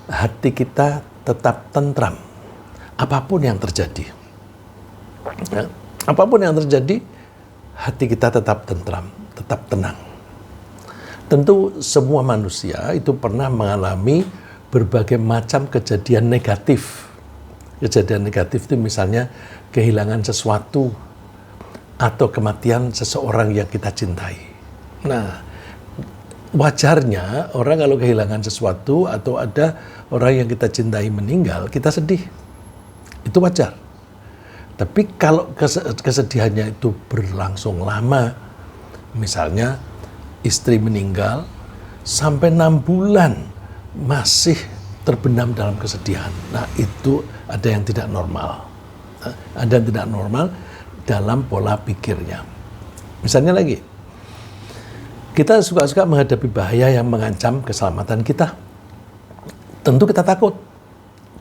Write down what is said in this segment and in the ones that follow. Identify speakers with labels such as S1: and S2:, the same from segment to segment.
S1: hati kita tetap tentram, apapun yang terjadi. Ya, apapun yang terjadi, hati kita tetap tentram, tetap tenang. Tentu semua manusia itu pernah mengalami berbagai macam kejadian negatif. Kejadian negatif itu misalnya kehilangan sesuatu atau kematian seseorang yang kita cintai. Nah, wajarnya orang kalau kehilangan sesuatu atau ada orang yang kita cintai meninggal, kita sedih. Itu wajar. Tapi kalau kesedihannya itu berlangsung lama, misalnya istri meninggal sampai 6 bulan masih terbenam dalam kesedihan. Nah, itu ada yang tidak normal. Ada yang tidak normal dalam pola pikirnya. Misalnya lagi, kita suka-suka menghadapi bahaya yang mengancam keselamatan kita. Tentu kita takut.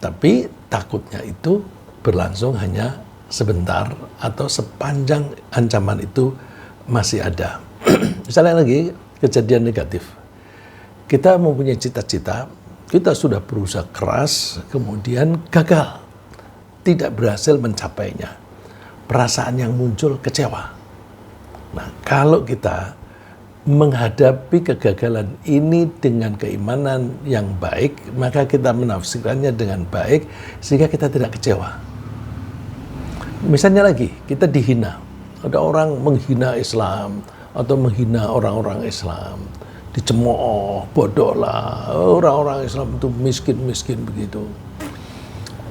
S1: Tapi takutnya itu berlangsung hanya sebentar atau sepanjang ancaman itu masih ada. Misalnya lagi, kejadian negatif. Kita mempunyai cita-cita, kita sudah berusaha keras, kemudian gagal. Tidak berhasil mencapainya. Perasaan yang muncul kecewa. Nah, kalau kita menghadapi kegagalan ini dengan keimanan yang baik, maka kita menafsirkannya dengan baik, sehingga kita tidak kecewa. Misalnya lagi, kita dihina. Ada orang menghina Islam, atau menghina orang-orang Islam. Dicemooh, bodoh lah, orang-orang Islam itu miskin-miskin begitu.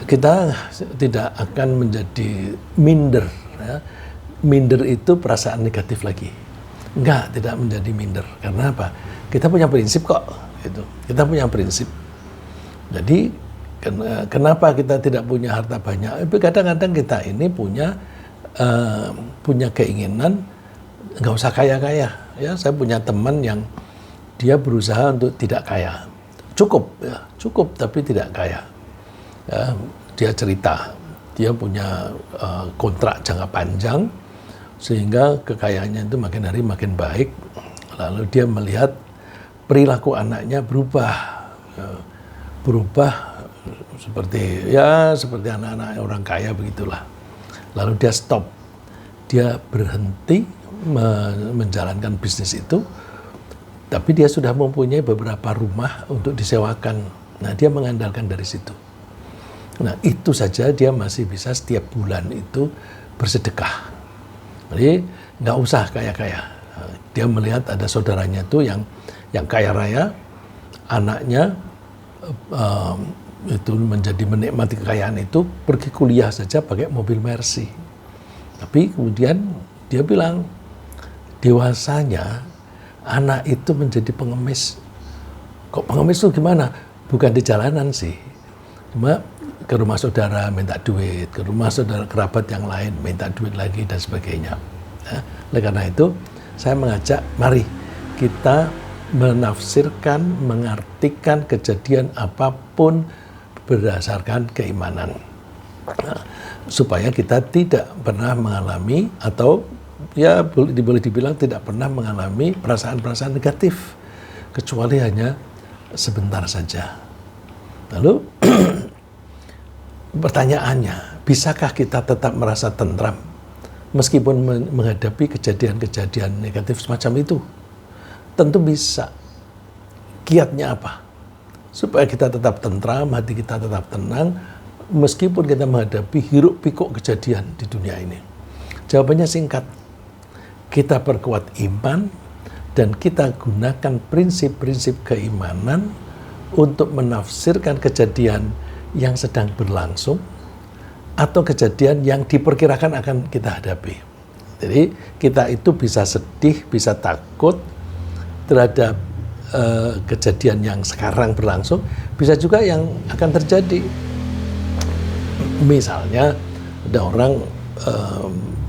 S1: Kita tidak akan menjadi minder. Ya. Minder itu perasaan negatif lagi. Enggak, tidak menjadi minder. Karena apa? Kita punya prinsip kok. Gitu. Kita punya prinsip. Jadi, kenapa kita tidak punya harta banyak? Kadang-kadang kita ini punya keinginan nggak usah kaya-kaya. Ya, saya punya teman yang dia berusaha untuk tidak kaya. Cukup, ya, cukup tapi tidak kaya. Ya, dia cerita, dia punya kontrak jangka panjang, sehingga kekayaannya itu makin hari makin baik. Lalu dia melihat perilaku anaknya berubah seperti anak-anak orang kaya begitulah. Lalu dia stop, dia berhenti menjalankan bisnis itu, tapi dia sudah mempunyai beberapa rumah untuk disewakan. Nah, dia mengandalkan dari situ. Nah, itu saja dia masih bisa setiap bulan itu bersedekah. Jadi nggak usah kaya-kaya. Dia melihat ada saudaranya itu yang kaya raya, anaknya itu menjadi menikmati kekayaan itu, pergi kuliah saja pakai mobil Mercy. Tapi kemudian dia bilang, dewasanya anak itu menjadi pengemis. Kok pengemis itu gimana? Bukan di jalanan sih. Cuma ke rumah saudara minta duit, ke rumah saudara kerabat yang lain minta duit lagi dan sebagainya. Ya, oleh karena itu saya mengajak, mari kita menafsirkan, mengartikan kejadian apapun berdasarkan keimanan. Nah, supaya kita tidak pernah mengalami atau ya boleh dibilang tidak pernah mengalami perasaan-perasaan negatif, kecuali hanya sebentar saja. Lalu pertanyaannya, bisakah kita tetap merasa tentram meskipun menghadapi kejadian-kejadian negatif semacam itu? Tentu bisa. Kiatnya apa? Supaya kita tetap tentram, hati kita tetap tenang, meskipun kita menghadapi hiruk pikuk kejadian di dunia ini. Jawabannya singkat. Kita perkuat iman dan kita gunakan prinsip-prinsip keimanan untuk menafsirkan kejadian yang sedang berlangsung atau kejadian yang diperkirakan akan kita hadapi. Jadi kita itu bisa sedih, bisa takut terhadap kejadian yang sekarang berlangsung, bisa juga yang akan terjadi. Misalnya ada orang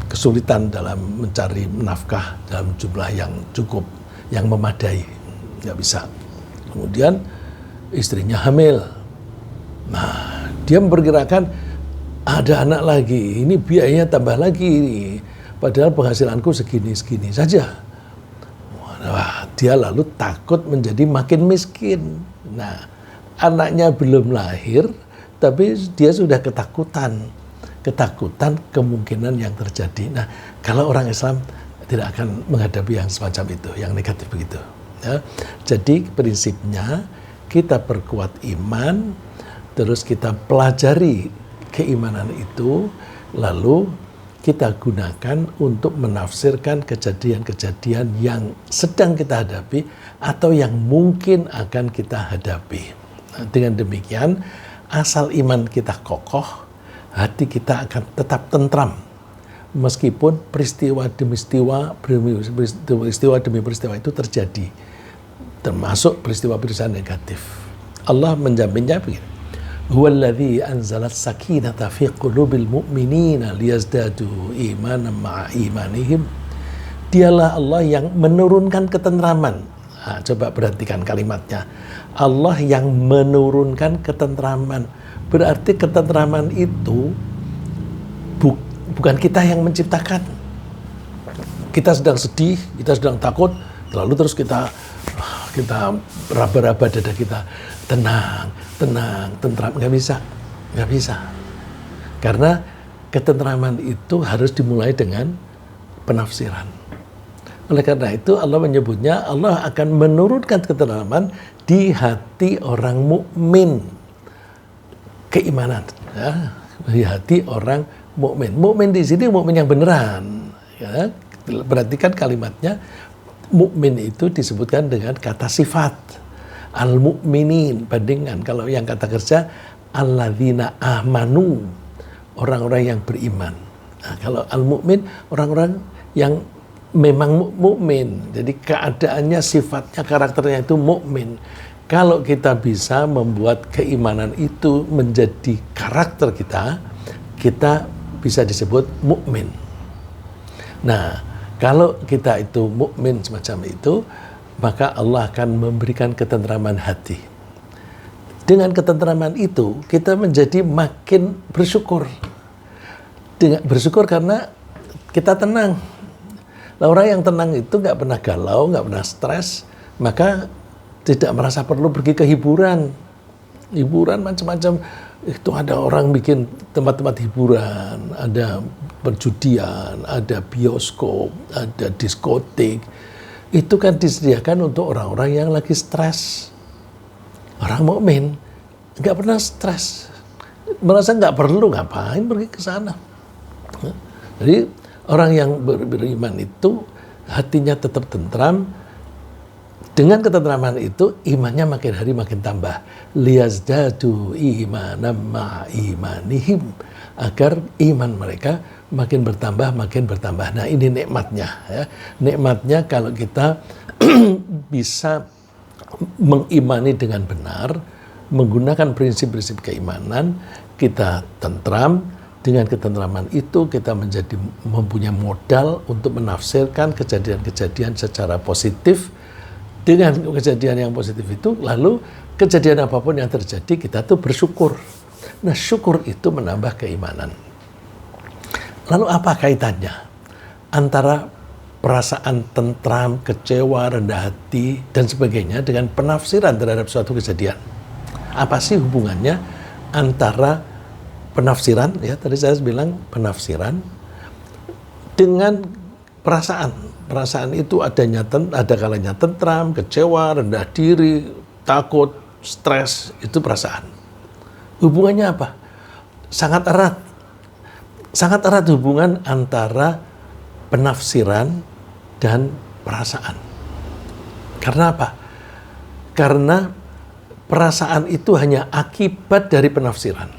S1: kesulitan dalam mencari nafkah dalam jumlah yang cukup, yang memadai, nggak bisa. Kemudian istrinya hamil. Nah, dia memperkirakan ada anak lagi, ini biayanya tambah lagi, padahal penghasilanku segini-segini saja. Wah, dia lalu takut menjadi makin miskin. Nah, anaknya belum lahir, tapi dia sudah ketakutan kemungkinan yang terjadi. Nah, kalau orang Islam tidak akan menghadapi yang semacam itu, yang negatif begitu. Ya. Jadi prinsipnya kita perkuat iman, terus kita pelajari keimanan itu, lalu kita gunakan untuk menafsirkan kejadian-kejadian yang sedang kita hadapi atau yang mungkin akan kita hadapi. Nah, dengan demikian, asal iman kita kokoh, hati kita akan tetap tentram. Meskipun peristiwa demi peristiwa itu terjadi, termasuk peristiwa-peristiwa negatif. Allah menjaminnya begini. Huwallazi anzalat sakinata fi qulubil mu'minina liyazdadu imanan ma'a imanihim. Dialah Allah yang menurunkan ketentraman. Nah, coba perhatikan kalimatnya. Allah yang menurunkan ketentraman. Berarti ketentraman itu bukan kita yang menciptakan. Kita sedang sedih, kita sedang takut, lalu terus kita raba-raba dada kita, tenang, tentram. Nggak bisa. Karena ketentraman itu harus dimulai dengan penafsiran. Oleh karena itu Allah menyebutnya, Allah akan menurunkan ketentraman di hati orang mukmin. Keimanan, ya, di hati orang mukmin. Mukmin di sini mukmin yang beneran. Ya. Perhatikan kalimatnya, mukmin itu disebutkan dengan kata sifat. Al-mu'minin, bandingkan. Kalau yang kata kerja, alladzina amanu, orang-orang yang beriman. Nah, kalau al-mu'min, orang-orang yang memang mukmin. Jadi keadaannya, sifatnya, karakternya itu mukmin. Kalau kita bisa membuat keimanan itu menjadi karakter kita, kita bisa disebut mukmin. Nah, kalau kita itu mukmin semacam itu, maka Allah akan memberikan ketentraman hati. Dengan ketentraman itu, kita menjadi makin bersyukur. Bersyukur karena kita tenang. Nah, orang yang tenang itu nggak pernah galau, nggak pernah stres, maka tidak merasa perlu pergi ke hiburan. Hiburan macam-macam. Itu ada orang bikin tempat-tempat hiburan, ada perjudian, ada bioskop, ada diskotik. Itu kan disediakan untuk orang-orang yang lagi stres. Orang mukmin nggak pernah stres. Merasa nggak perlu, ngapain pergi ke sana. Jadi orang yang beriman itu hatinya tetap tentram. Dengan ketentraman itu, imannya makin hari makin tambah. Liyazdadu imanan ma'imanihim. Agar iman mereka makin bertambah. Nah, ini nikmatnya. Ya. Nikmatnya kalau kita bisa mengimani dengan benar, menggunakan prinsip-prinsip keimanan, kita tentram. Dengan ketentraman itu, kita mempunyai modal untuk menafsirkan kejadian-kejadian secara positif. Dengan kejadian yang positif itu, lalu kejadian apapun yang terjadi, kita tuh bersyukur. Nah, syukur itu menambah keimanan. Lalu apa kaitannya antara perasaan tentram, kecewa, rendah hati, dan sebagainya dengan penafsiran terhadap suatu kejadian? Apa sih hubungannya antara penafsiran, ya tadi saya bilang penafsiran, dengan perasaan? Perasaan itu ada kalanya tentram, kecewa, rendah diri, takut, stres, itu perasaan. Hubungannya apa? Sangat erat. Sangat erat hubungan antara penafsiran dan perasaan. Karena apa? Karena perasaan itu hanya akibat dari penafsiran.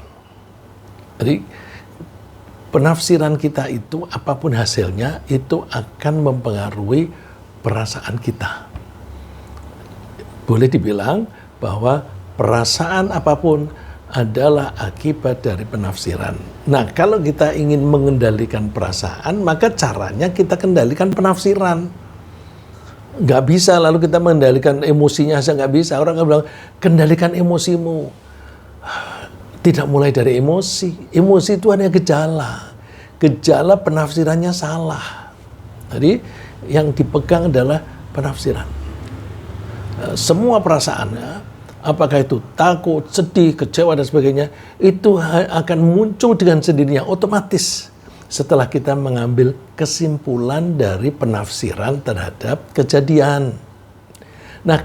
S1: Jadi penafsiran kita itu, apapun hasilnya, itu akan mempengaruhi perasaan kita. Boleh dibilang bahwa perasaan apapun adalah akibat dari penafsiran. Nah, kalau kita ingin mengendalikan perasaan, maka caranya kita kendalikan penafsiran. Nggak bisa lalu kita mengendalikan emosinya saja, nggak bisa. Orang akan bilang, kendalikan emosimu. Tidak mulai dari emosi. Emosi itu hanya gejala. Gejala penafsirannya salah. Jadi yang dipegang adalah penafsiran. Semua perasaannya, apakah itu takut, sedih, kecewa dan sebagainya, itu akan muncul dengan sendirinya otomatis setelah kita mengambil kesimpulan dari penafsiran terhadap kejadian. Nah,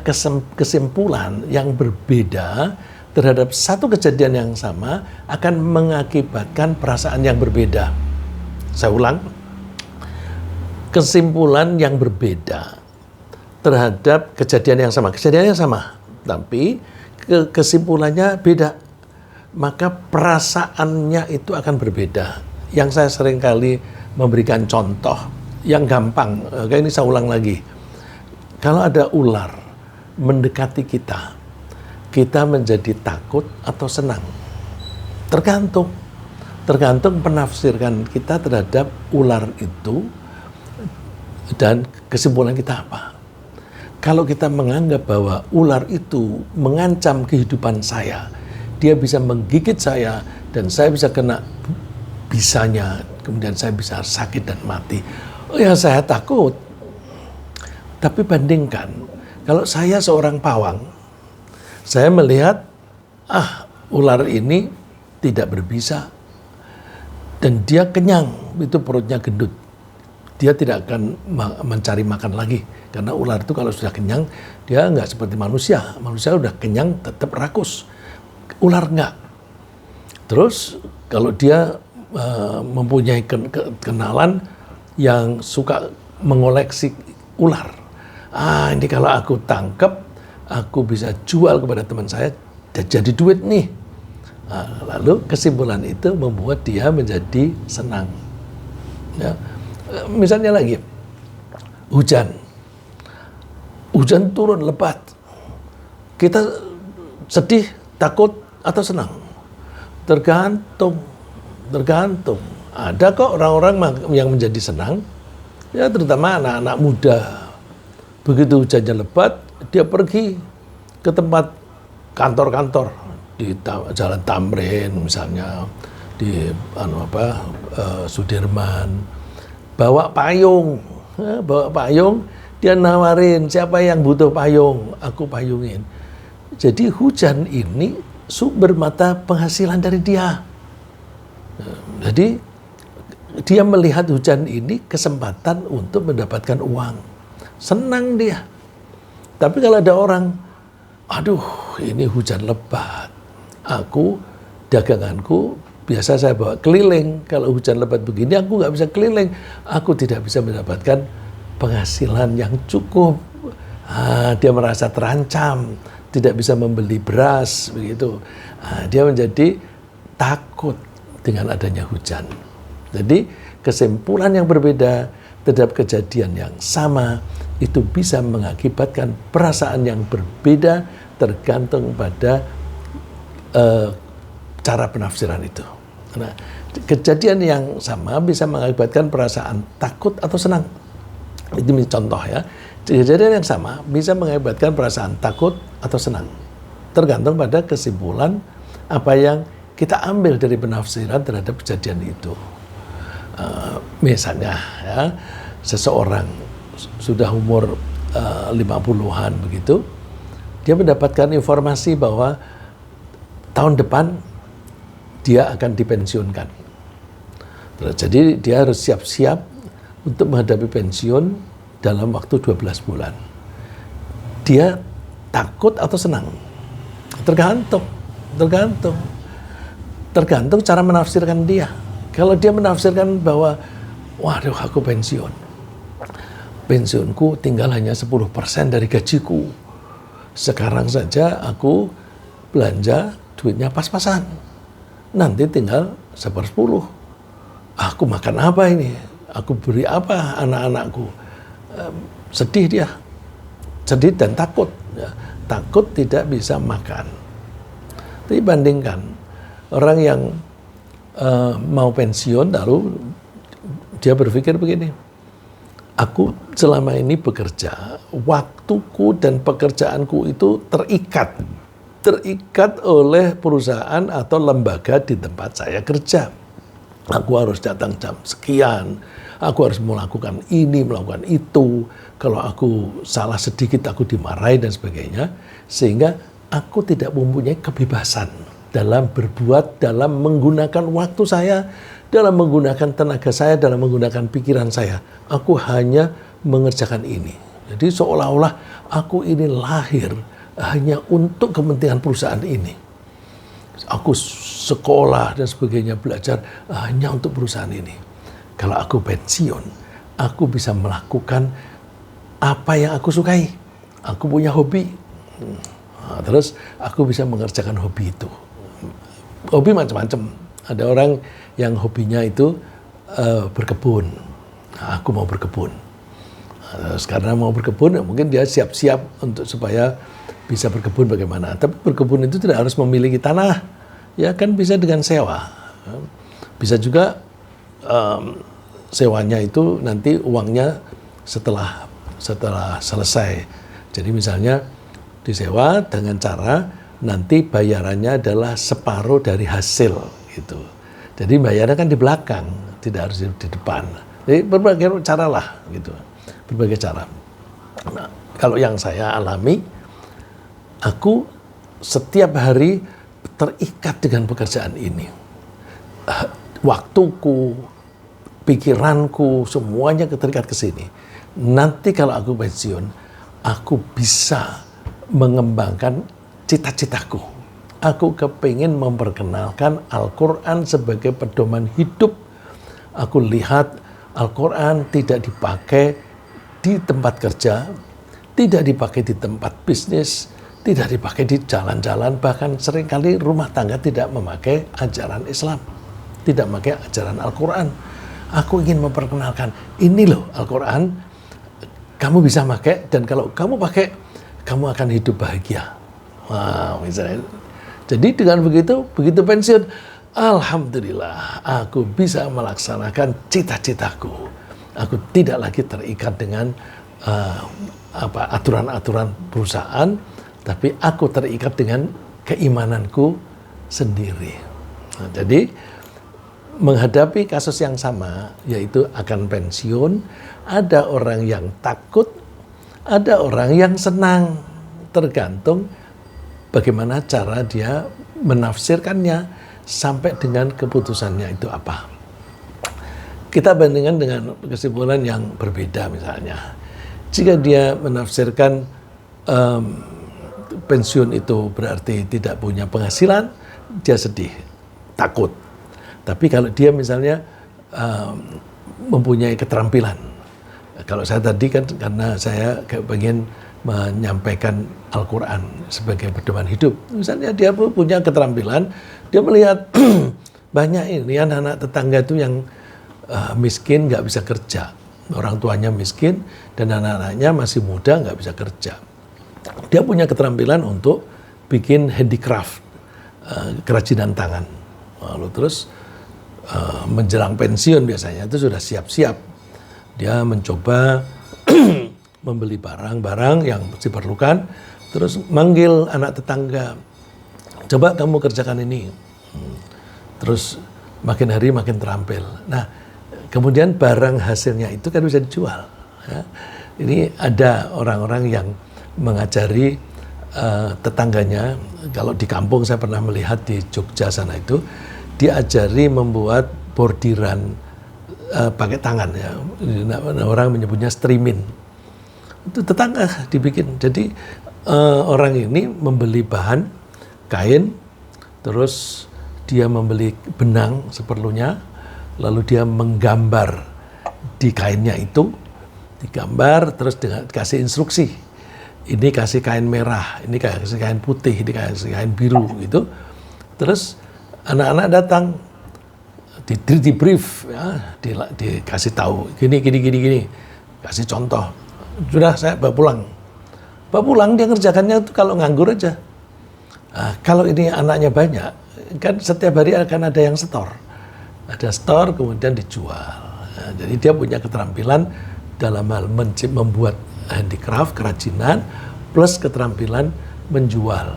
S1: kesimpulan yang berbeda terhadap satu kejadian yang sama akan mengakibatkan perasaan yang berbeda. Saya ulang, kesimpulan yang berbeda terhadap kejadian yang sama, tapi kesimpulannya beda, maka perasaannya itu akan berbeda. Yang saya seringkali memberikan contoh yang gampang, kayak ini saya ulang lagi. Kalau ada ular mendekati kita, kita menjadi takut atau senang. Tergantung penafsirkan kita terhadap ular itu dan kesimpulan kita apa. Kalau kita menganggap bahwa ular itu mengancam kehidupan saya, dia bisa menggigit saya dan saya bisa kena bisanya, kemudian saya bisa sakit dan mati. Oh ya, saya takut. Tapi bandingkan, kalau saya seorang pawang, saya melihat, ular ini tidak berbisa dan dia kenyang, itu perutnya gendut. Dia tidak akan mencari makan lagi. Karena ular itu kalau sudah kenyang, dia nggak seperti manusia. Manusia udah kenyang tetap rakus. Ular nggak. Terus kalau dia mempunyai kenalan yang suka mengoleksi ular. Ini kalau aku tangkap, aku bisa jual kepada teman saya, jadi duit nih. Lalu kesimpulan itu membuat dia menjadi senang. Ya. Misalnya lagi, hujan turun lebat, kita sedih, takut atau senang? Tergantung. Ada kok orang-orang yang menjadi senang, ya terutama anak-anak muda. Begitu hujannya lebat, dia pergi ke tempat kantor-kantor di Jalan Tamrin misalnya, di Sudirman. Bawa payung, dia nawarin, siapa yang butuh payung, aku payungin. Jadi hujan ini sumber mata penghasilan dari dia. Jadi dia melihat hujan ini kesempatan untuk mendapatkan uang. Senang dia. Tapi kalau ada orang, ini hujan lebat, daganganku biasa saya bawa keliling. Kalau hujan lebat begini, aku nggak bisa keliling. Aku tidak bisa mendapatkan penghasilan yang cukup. Dia merasa terancam, tidak bisa membeli beras, begitu. Dia menjadi takut dengan adanya hujan. Jadi kesimpulan yang berbeda terhadap kejadian yang sama itu bisa mengakibatkan perasaan yang berbeda tergantung pada cara penafsiran itu. Nah, kejadian yang sama bisa mengakibatkan perasaan takut atau senang. Itu contoh ya. Kejadian yang sama bisa mengakibatkan perasaan takut atau senang. Tergantung pada kesimpulan apa yang kita ambil dari penafsiran terhadap kejadian itu. Misalnya ya, seseorang sudah umur 50-an begitu, dia mendapatkan informasi bahwa tahun depan dia akan dipensiunkan. Jadi dia harus siap-siap untuk menghadapi pensiun dalam waktu 12 bulan. Dia takut atau senang? Tergantung cara menafsirkan dia. Kalau dia menafsirkan bahwa, waduh aku pensiunku tinggal hanya 10% dari gajiku. Sekarang saja aku belanja duitnya pas-pasan. Nanti tinggal 1/10. Aku makan apa ini? Aku beri apa anak-anakku? Sedih dia. Sedih dan takut. Ya. Takut tidak bisa makan. Tapi bandingkan orang yang mau pensiun lalu dia berpikir begini. Aku selama ini bekerja, waktuku dan pekerjaanku itu terikat oleh perusahaan atau lembaga di tempat saya kerja. Aku harus datang jam sekian, aku harus melakukan ini, melakukan itu. Kalau aku salah sedikit aku dimarahi dan sebagainya. Sehingga aku tidak mempunyai kebebasan dalam berbuat, dalam menggunakan waktu saya, dalam menggunakan tenaga saya, dalam menggunakan pikiran saya. Aku hanya mengerjakan ini. Jadi seolah-olah aku ini lahir hanya untuk kepentingan perusahaan ini. Aku sekolah dan sebagainya, belajar hanya untuk perusahaan ini. Kalau aku pensiun, aku bisa melakukan apa yang aku sukai. Aku punya hobi. Nah, terus aku bisa mengerjakan hobi itu. Hobi macam-macam. Ada orang yang hobinya itu berkebun. Nah, aku mau berkebun. Nah, terus karena mau berkebun, mungkin dia siap-siap untuk supaya bisa berkebun bagaimana. Tapi berkebun itu tidak harus memiliki tanah. Ya kan bisa dengan sewa. Bisa juga sewanya itu nanti uangnya setelah selesai. Jadi misalnya disewa dengan cara nanti bayarannya adalah separuh dari hasil gitu. Jadi bayarnya kan di belakang, tidak harus di depan. Jadi berbagai cara lah gitu. Berbagai cara. Nah, kalau yang saya alami, aku setiap hari terikat dengan pekerjaan ini. Waktuku, pikiranku, semuanya terikat ke sini. Nanti kalau aku pensiun, aku bisa mengembangkan cita-citaku. Aku kepingin memperkenalkan Al-Quran sebagai pedoman hidup. Aku lihat Al-Quran tidak dipakai di tempat kerja, tidak dipakai di tempat bisnis, tidak dipakai di jalan-jalan, bahkan seringkali rumah tangga tidak memakai ajaran Islam, tidak memakai ajaran Al-Quran. Aku ingin memperkenalkan, ini loh Al-Quran, kamu bisa pakai, dan kalau kamu pakai, kamu akan hidup bahagia. Wah, misalnya. Jadi dengan begitu pensiun, alhamdulillah, aku bisa melaksanakan cita-citaku. Aku tidak lagi terikat dengan aturan-aturan perusahaan, tapi aku terikat dengan keimananku sendiri. Nah, jadi menghadapi kasus yang sama, yaitu akan pensiun, ada orang yang takut, ada orang yang senang, tergantung bagaimana cara dia menafsirkannya sampai dengan keputusannya itu apa. Kita bandingkan dengan kesimpulan yang berbeda misalnya. Jika dia menafsirkan pensiun itu berarti tidak punya penghasilan, dia sedih, takut. Tapi kalau dia misalnya mempunyai keterampilan, kalau saya tadi kan karena saya pengen menyampaikan Al-Quran sebagai pedoman hidup. Misalnya dia punya keterampilan, dia melihat banyak ini anak-anak tetangga itu yang miskin, nggak bisa kerja. Orang tuanya miskin dan anak-anaknya masih muda, nggak bisa kerja. Dia punya keterampilan untuk bikin handicraft, kerajinan tangan. Lalu terus menjelang pensiun biasanya itu sudah siap-siap. Dia mencoba membeli barang-barang yang diperlukan, terus manggil anak tetangga, coba kamu kerjakan ini. Terus makin hari makin terampil. Nah, kemudian barang hasilnya itu kan bisa dijual. Ya. Ini ada orang-orang yang mengajari tetangganya, kalau di kampung saya pernah melihat di Jogja sana itu, diajari membuat bordiran pakai tangan ya. Orang menyebutnya strimin. Itu tetangga dibikin. Jadi orang ini membeli bahan kain, terus dia membeli benang seperlunya, lalu dia menggambar di kainnya itu, digambar terus dikasih instruksi. Ini kasih kain merah, ini kasih kain putih, ini kasih kain biru gitu. Terus anak-anak datang, di brief ya, dikasih tahu gini, kasih contoh. Sudah saya bawa pulang dia ngerjakannya itu kalau nganggur aja. Nah, kalau ini anaknya banyak, kan setiap hari akan ada yang setor. Ada setor kemudian dijual. Nah, jadi dia punya keterampilan dalam hal membuat handicraft, kerajinan, plus keterampilan menjual.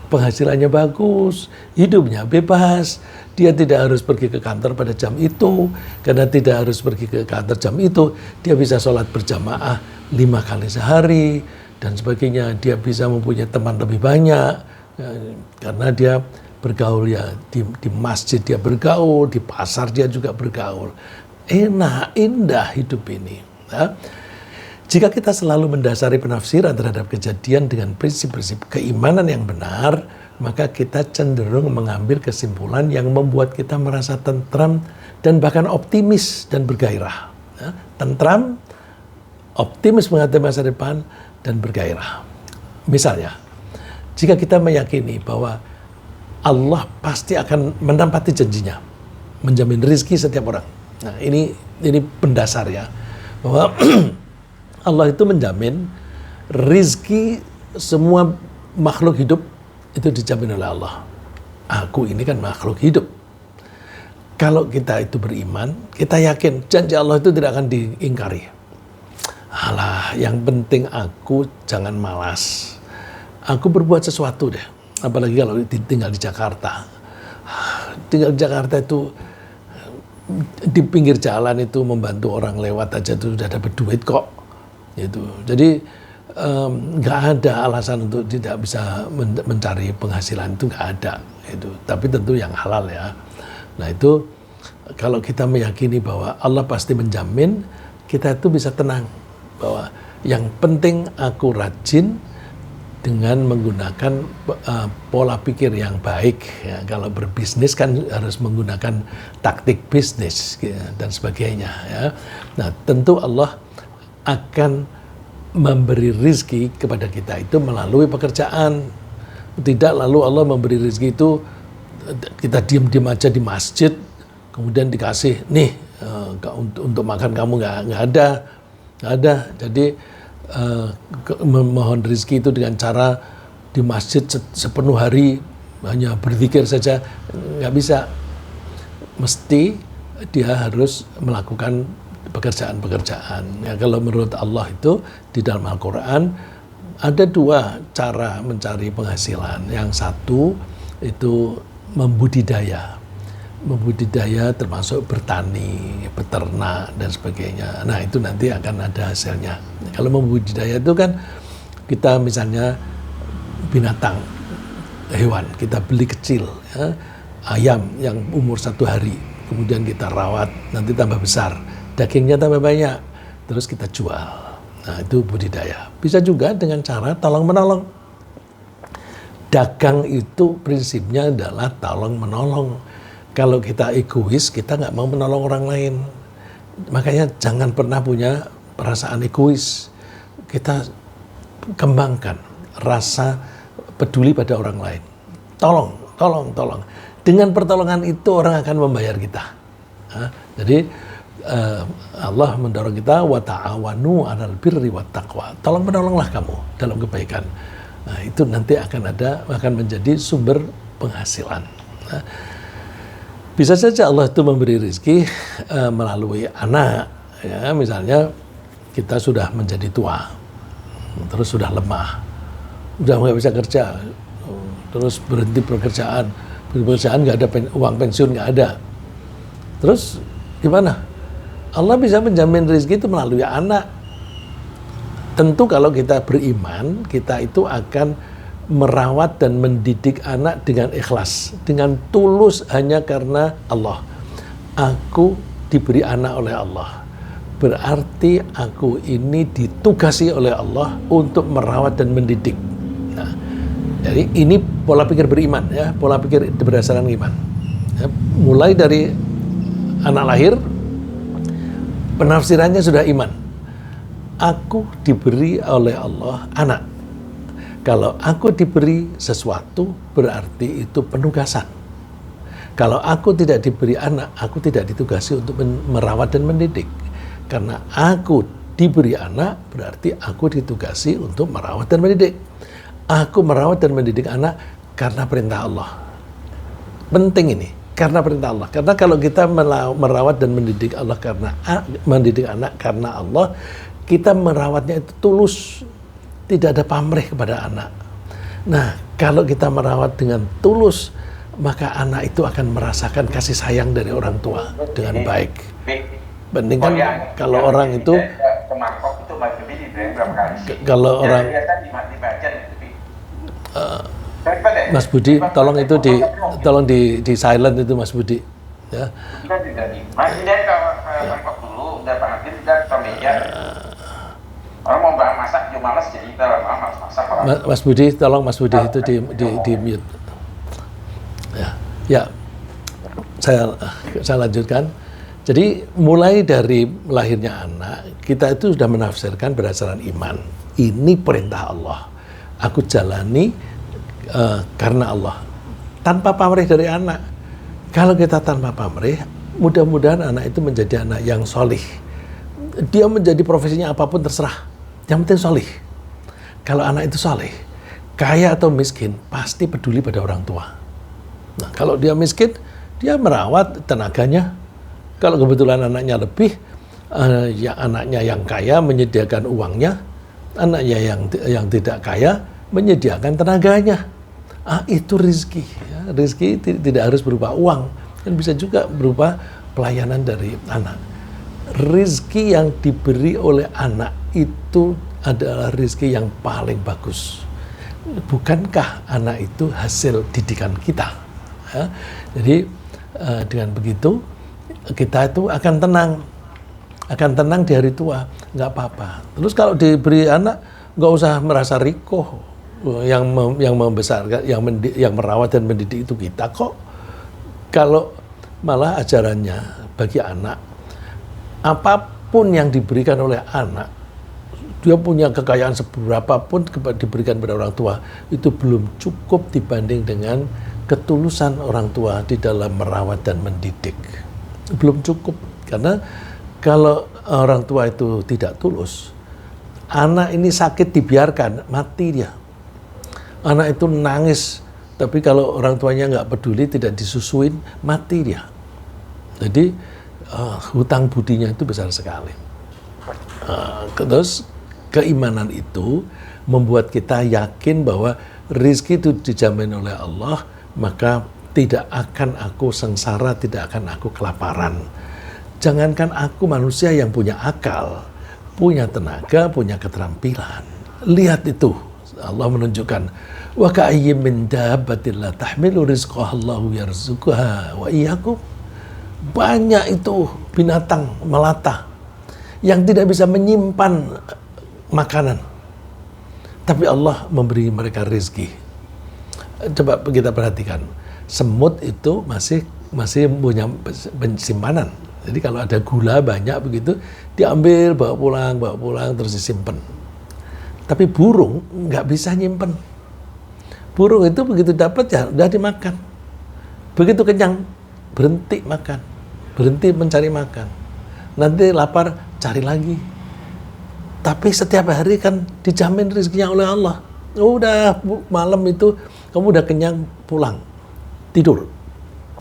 S1: Penghasilannya bagus, hidupnya bebas. Dia tidak harus pergi ke kantor pada jam itu, karena tidak harus pergi ke kantor jam itu, dia bisa sholat berjamaah 5 kali sehari, dan sebagainya. Dia bisa mempunyai teman lebih banyak karena dia bergaul ya di masjid dia bergaul, di pasar dia juga bergaul. Enak, indah hidup ini. Ya. Jika kita selalu mendasari penafsiran terhadap kejadian dengan prinsip-prinsip keimanan yang benar, maka kita cenderung mengambil kesimpulan yang membuat kita merasa tentram dan bahkan optimis dan bergairah. Ya, tentram, optimis menghadapi masa depan, dan bergairah. Misalnya, jika kita meyakini bahwa Allah pasti akan menepati janjinya, menjamin rezeki setiap orang. Nah, ini pendasar ya, bahwa Allah itu menjamin rizki semua makhluk hidup itu dijamin oleh Allah. Aku ini kan makhluk hidup. Kalau kita itu beriman, kita yakin janji Allah itu tidak akan diingkari. Alah, yang penting aku jangan malas. Aku berbuat sesuatu deh. Apalagi kalau tinggal di Jakarta. Tinggal di Jakarta itu di pinggir jalan itu membantu orang lewat aja itu sudah dapat duit kok. Itu. Jadi nggak ada alasan untuk tidak bisa mencari penghasilan, itu nggak ada. Itu. Tapi tentu yang halal ya. Nah itu kalau kita meyakini bahwa Allah pasti menjamin, kita itu bisa tenang bahwa yang penting aku rajin dengan menggunakan pola pikir yang baik. Ya, kalau berbisnis kan harus menggunakan taktik bisnis dan sebagainya. Ya. Nah tentu Allah akan memberi rizki kepada kita itu melalui pekerjaan. Tidak lalu Allah memberi rizki itu kita diam-diam aja di masjid, kemudian dikasih nih untuk makan kamu nggak ada. Jadi memohon rizki itu dengan cara di masjid sepenuh hari hanya berzikir saja nggak bisa. Mesti dia harus melakukan pekerjaan-pekerjaan. Ya, kalau menurut Allah itu di dalam Al-Quran ada dua cara mencari penghasilan. Yang satu itu membudidaya. Membudidaya termasuk bertani, beternak dan sebagainya. Nah itu nanti akan ada hasilnya. Kalau membudidaya itu kan kita misalnya binatang, hewan kita beli kecil, ya, ayam yang umur 1 hari, kemudian kita rawat, nanti tambah besar. Dagingnya tambah banyak, terus kita jual. Nah itu budidaya. Bisa juga dengan cara tolong-menolong. Dagang itu prinsipnya adalah tolong-menolong. Kalau kita egois, kita nggak mau menolong orang lain. Makanya jangan pernah punya perasaan egois. Kita kembangkan rasa peduli pada orang lain. Tolong. Dengan pertolongan itu orang akan membayar kita. Nah, jadi Allah mendorong kita wa ta'awanu 'alal birri wat taqwa. Tolong menolonglah kamu dalam kebaikan. Nah, itu nanti akan menjadi sumber penghasilan. Nah, bisa saja Allah itu memberi rezeki melalui anak. Ya, misalnya kita sudah menjadi tua, terus sudah lemah, udah nggak bisa kerja, terus berhenti pekerjaan nggak ada uang pensiun nggak ada. Terus gimana? Allah bisa menjamin rezeki itu melalui anak. Tentu kalau kita beriman, kita itu akan merawat dan mendidik anak dengan ikhlas, dengan tulus hanya karena Allah. Aku diberi anak oleh Allah. Berarti aku ini ditugasi oleh Allah untuk merawat dan mendidik. Nah, jadi ini pola pikir beriman ya, pola pikir berdasarkan iman. Ya, mulai dari anak lahir, penafsirannya sudah iman. Aku diberi oleh Allah anak. Kalau aku diberi sesuatu, berarti itu penugasan. Kalau aku tidak diberi anak, aku tidak ditugasi untuk merawat dan mendidik. Karena aku diberi anak, berarti aku ditugasi untuk merawat dan mendidik. Aku merawat dan mendidik anak karena perintah Allah. Penting ini. Karena perintah Allah. Karena kalau kita merawat dan mendidik Allah mendidik anak karena Allah, kita merawatnya itu tulus, tidak ada pamrih kepada anak. Nah, kalau kita merawat dengan tulus, maka anak itu akan merasakan kasih sayang dari orang tua dengan baik. Bandingkan kalau orang itu
S2: berapa kali sih?
S1: Kalau orang
S2: biasa dibaca tapi
S1: Mas Budi, tolong di silent itu Mas Budi. Ya.
S2: Kita tidak di. Masih dia ke Bangkok dulu, udah banget kita ke meja. Orang mau masak cuma males jadi kita masak.
S1: Mas Budi, tolong Mas Budi itu di mute. Ya, saya lanjutkan. Jadi mulai dari lahirnya anak, kita itu sudah menafsirkan berdasarkan iman. Ini perintah Allah. Aku jalani karena Allah. Tanpa pamrih dari anak. Kalau kita tanpa pamrih, mudah-mudahan anak itu menjadi anak yang solih. Dia menjadi profesinya apapun terserah. Yang penting solih. Kalau anak itu solih, kaya atau miskin, pasti peduli pada orang tua. Nah, kalau dia miskin, dia merawat tenaganya. Kalau kebetulan anaknya lebih, ya anaknya yang kaya menyediakan uangnya, anaknya yang tidak kaya menyediakan tenaganya. Itu rezeki. Ya. Rezeki tidak harus berupa uang, kan bisa juga berupa pelayanan dari anak. Rezeki yang diberi oleh anak itu adalah rezeki yang paling bagus. Bukankah anak itu hasil didikan kita? Ya. Jadi dengan begitu kita itu akan tenang di hari tua, nggak apa-apa. Terus kalau diberi anak, nggak usah merasa rikoh. Yang membesarkan, yang merawat dan mendidik itu kita kok. Kalau malah ajarannya bagi anak, apapun yang diberikan oleh anak, dia punya kekayaan seberapapun diberikan pada orang tua, itu belum cukup dibanding dengan ketulusan orang tua di dalam merawat dan mendidik. Belum cukup, karena kalau orang tua itu tidak tulus, anak ini sakit dibiarkan, mati dia. Anak itu nangis, tapi kalau orang tuanya nggak peduli, tidak disusuin, mati dia. Jadi hutang budinya itu besar sekali. Terus keimanan itu membuat kita yakin bahwa rezeki itu dijamin oleh Allah, maka tidak akan aku sengsara, tidak akan aku kelaparan. Jangankan aku manusia yang punya akal, punya tenaga, punya keterampilan. Lihat itu, Allah menunjukkan, wa ka'ayyim min dabbatin la tahmilu rizqaha Allahu yarzuquha wa iyyakum. Banyak itu binatang melata yang tidak bisa menyimpan makanan, tapi Allah memberi mereka rezeki. Coba kita perhatikan, semut itu masih punya simpanan. Jadi kalau ada gula banyak begitu, diambil bawa pulang terus disimpan. Tapi burung nggak bisa nyimpen. Burung itu begitu dapat ya udah dimakan. Begitu kenyang berhenti makan, berhenti mencari makan. Nanti lapar cari lagi. Tapi setiap hari kan dijamin rezekinya oleh Allah. Udah malam itu kamu udah kenyang, pulang tidur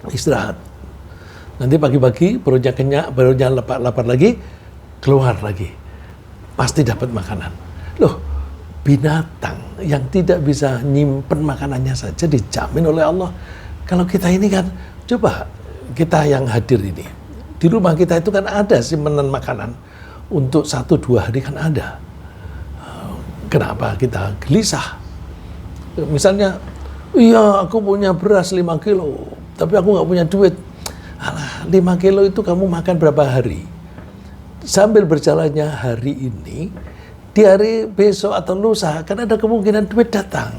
S1: istirahat. Nanti pagi-pagi perutnya kenyang, perutnya lapar lagi, keluar lagi, pasti dapat makanan. Loh, binatang yang tidak bisa nyimpen makanannya saja dijamin oleh Allah. Kalau kita ini kan, coba kita yang hadir ini, di rumah kita itu kan ada simpanan makanan untuk 1-2 hari kan ada. Kenapa kita gelisah? Misalnya, iya aku punya beras 5 kilo, tapi aku nggak punya duit. Alah, 5 kilo itu kamu makan berapa hari? Sambil berjalannya hari ini, di hari besok atau lusa, kan ada kemungkinan duit datang.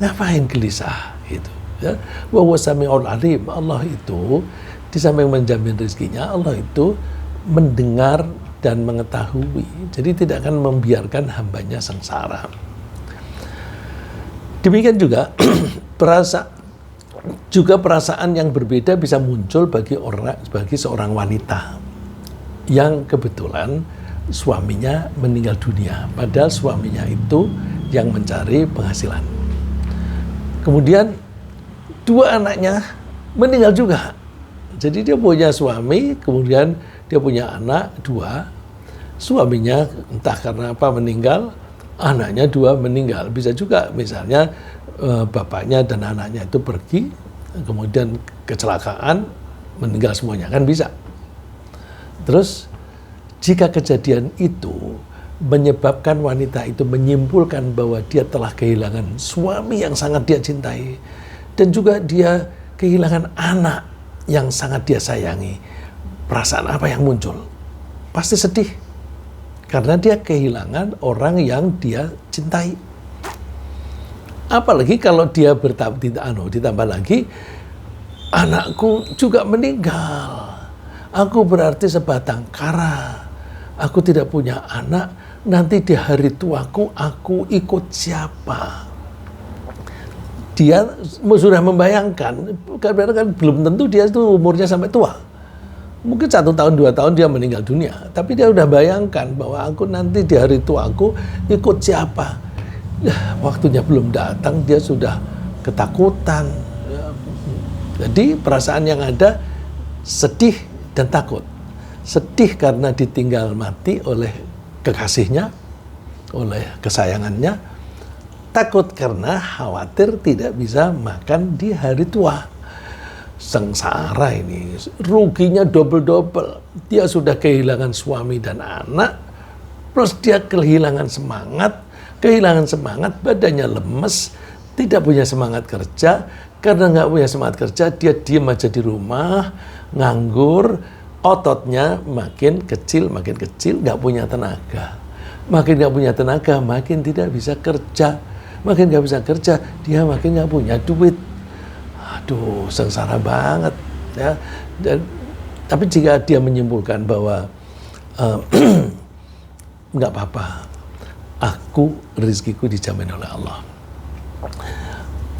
S1: Ngapain gelisah? Gitu. Ya. Wa huwa sami'ul alim. Allah itu, di samping menjamin rezekinya, Allah itu mendengar dan mengetahui. Jadi tidak akan membiarkan hambanya sengsara. Demikian juga perasaan yang berbeda bisa muncul bagi seorang wanita yang kebetulan suaminya meninggal dunia, padahal suaminya itu yang mencari penghasilan. Kemudian 2 anaknya meninggal juga. Jadi dia punya suami, kemudian dia punya anak 2. Suaminya entah karena apa meninggal, anaknya 2 meninggal. Bisa juga misalnya bapaknya dan anaknya itu pergi, kemudian kecelakaan, meninggal semuanya, kan bisa. Terus jika kejadian itu menyebabkan wanita itu menyimpulkan bahwa dia telah kehilangan suami yang sangat dia cintai, dan juga dia kehilangan anak yang sangat dia sayangi. Perasaan apa yang muncul? Pasti sedih, karena dia kehilangan orang yang dia cintai. Apalagi kalau dia ditambah lagi, anakku juga meninggal. Aku berarti sebatang kara. Aku tidak punya anak. Nanti di hari tuaku, aku ikut siapa? Dia sudah membayangkan, karena kan belum tentu dia itu umurnya sampai tua. Mungkin 1 tahun, 2 tahun dia meninggal dunia. Tapi dia udah bayangkan bahwa aku nanti di hari tuaku ikut siapa. Ya, waktunya belum datang, dia sudah ketakutan. Jadi perasaan yang ada sedih dan takut. Sedih karena ditinggal mati oleh kekasihnya, oleh kesayangannya. Takut karena khawatir tidak bisa makan di hari tua. Sengsara ini, ruginya double-double. Dia sudah kehilangan suami dan anak, plus dia kehilangan semangat, badannya lemes, tidak punya semangat kerja. Karena nggak punya semangat kerja, dia diam aja di rumah, nganggur, ototnya makin kecil, nggak punya tenaga. Makin nggak punya tenaga, makin tidak bisa kerja. Makin nggak bisa kerja, dia makin nggak punya duit. Aduh, sengsara banget. Ya. Tapi jika dia menyimpulkan bahwa nggak apa-apa, rezekiku dijamin oleh Allah.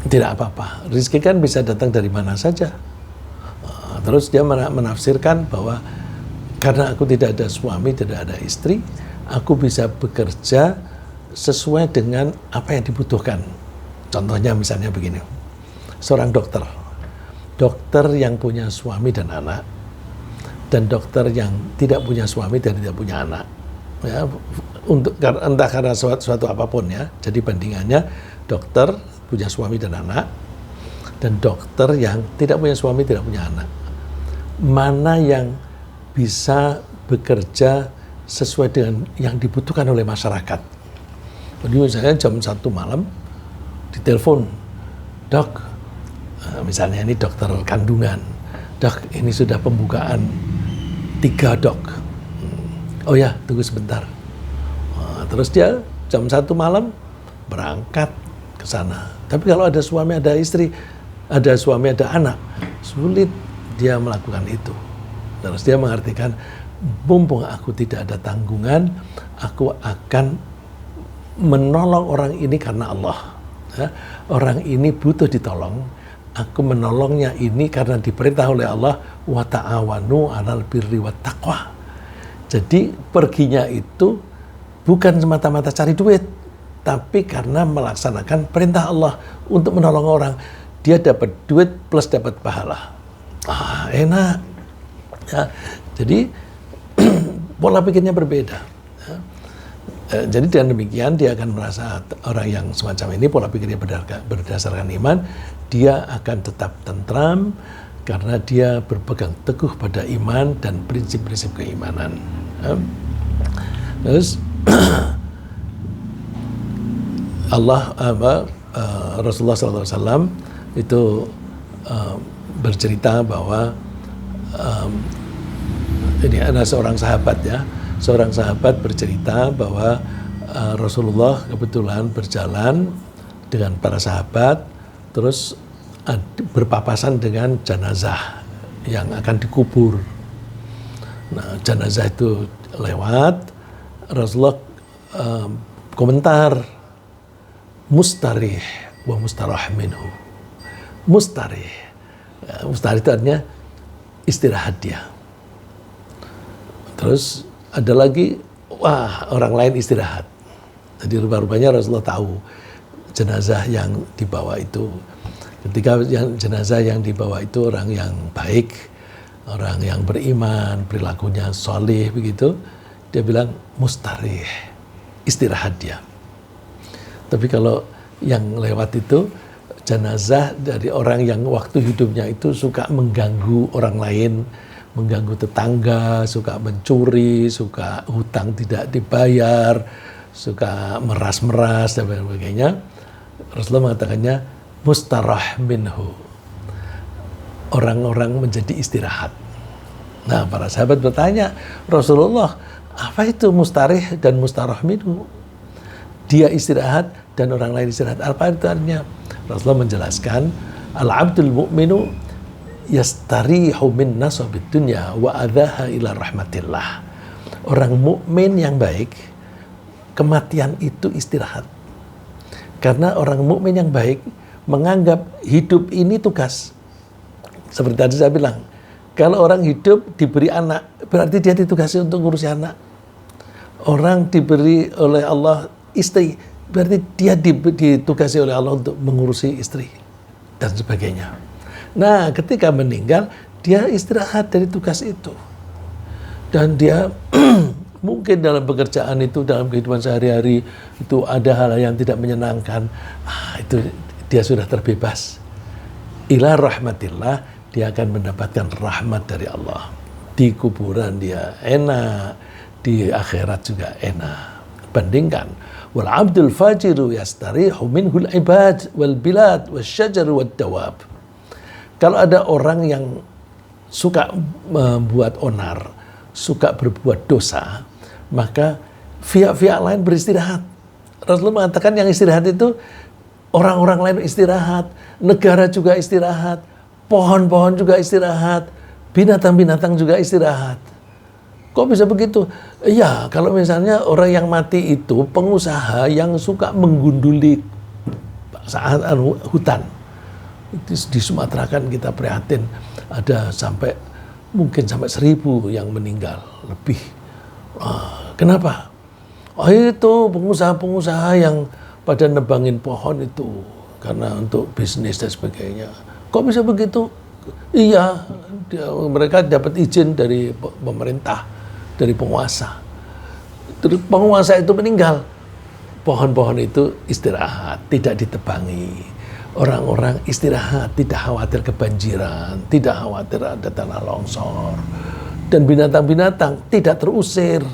S1: Tidak apa-apa, rezeki kan bisa datang dari mana saja. Terus dia menafsirkan bahwa karena aku tidak ada suami, tidak ada istri, aku bisa bekerja sesuai dengan apa yang dibutuhkan. Contohnya misalnya begini, seorang dokter yang punya suami dan anak, dan dokter yang tidak punya suami dan tidak punya anak, ya, entah karena suatu apapun ya. Jadi bandingannya dokter punya suami dan anak, dan dokter yang tidak punya suami, tidak punya anak. Mana yang bisa bekerja sesuai dengan yang dibutuhkan oleh masyarakat? Jadi misalnya jam 1 malam ditelepon, dok, misalnya ini dokter kandungan, dok ini sudah pembukaan 3 dok. Oh ya, tunggu sebentar. Terus dia jam 1 malam berangkat ke sana. Tapi kalau ada suami, ada istri, ada suami, ada anak, sulit dia melakukan itu. Terus dia mengartikan, mumpung aku tidak ada tanggungan, aku akan menolong orang ini karena Allah. Ya, orang ini butuh ditolong, aku menolongnya ini karena diperintah oleh Allah, wa ta'awanu 'alal birri wat taqwa. Jadi perginya itu bukan semata-mata cari duit, tapi karena melaksanakan perintah Allah untuk menolong orang. Dia dapat duit plus dapat pahala. Enak. Ya, jadi pola pikirnya berbeda. Ya. Jadi dengan demikian dia akan merasa orang yang semacam ini pola pikirnya berdasarkan iman, dia akan tetap tentram karena dia berpegang teguh pada iman dan prinsip-prinsip keimanan. Ya. Terus Rasulullah SAW itu bercerita bahwa ini ada seorang sahabat ya, seorang sahabat bercerita bahwa Rasulullah kebetulan berjalan dengan para sahabat, terus berpapasan dengan jenazah yang akan dikubur. Nah, jenazah itu lewat, Rasulullah komentar, mustarih wa mustarah minhu. Mustarih itu artinya istirahat dia. Terus ada lagi, orang lain istirahat. Jadi rupanya Rasulullah tahu jenazah yang dibawa itu. Ketika jenazah yang dibawa itu orang yang baik, orang yang beriman, perilakunya soleh begitu, dia bilang mustarih, istirahat dia. Tapi kalau yang lewat itu jenazah dari orang yang waktu hidupnya itu suka mengganggu orang lain, mengganggu tetangga, suka mencuri, suka hutang tidak dibayar, suka meras-meras dan sebagainya, Rasulullah mengatakannya mustarah minhu. Orang-orang menjadi istirahat. Nah, para sahabat bertanya, Rasulullah, apa itu mustarih dan mustarah minhu? Dia istirahat dan orang lain istirahat. Apa itu artinya? Rasulullah menjelaskan, al-abdul mu'minu yastarihu min nasabid dunya wa adhaha ila rahmatillah. Orang mukmin yang baik, kematian itu istirahat. Karena orang mukmin yang baik menganggap hidup ini tugas. Seperti tadi saya bilang, kalau orang hidup diberi anak, berarti dia ditugasi untuk ngurusi anak. Orang diberi oleh Allah istri, berarti dia ditugasi oleh Allah untuk mengurusi istri dan sebagainya. Nah, ketika meninggal, dia istirahat dari tugas itu. Dan dia mungkin dalam pekerjaan itu, dalam kehidupan sehari-hari, itu ada hal yang tidak menyenangkan. Itu dia sudah terbebas. Ila rahmatillah, dia akan mendapatkan rahmat dari Allah. Di kuburan dia enak, di akhirat juga enak. Bandingkan, wal abdul fajiru yastarihu minhul ibad wal bilad wal syajar wal dawab. Kalau ada orang yang suka membuat onar, suka berbuat dosa, maka pihak-pihak lain beristirahat. Rasulullah mengatakan yang istirahat itu orang-orang lain istirahat, negara juga istirahat, pohon-pohon juga istirahat, binatang-binatang juga istirahat. Kok bisa begitu? Ya, kalau misalnya orang yang mati itu pengusaha yang suka menggunduli saat hutan. Di Sumatera kan kita prihatin, ada mungkin sampai 1.000 yang meninggal lebih. Kenapa? Itu pengusaha-pengusaha yang pada nebangin pohon itu karena untuk bisnis dan sebagainya. Kok bisa begitu? Iya, mereka dapat izin dari pemerintah, dari penguasa. Terus penguasa itu meninggal, pohon-pohon itu istirahat, tidak ditebangi. Orang-orang istirahat, tidak khawatir kebanjiran, tidak khawatir ada tanah longsor. Dan binatang-binatang tidak terusir.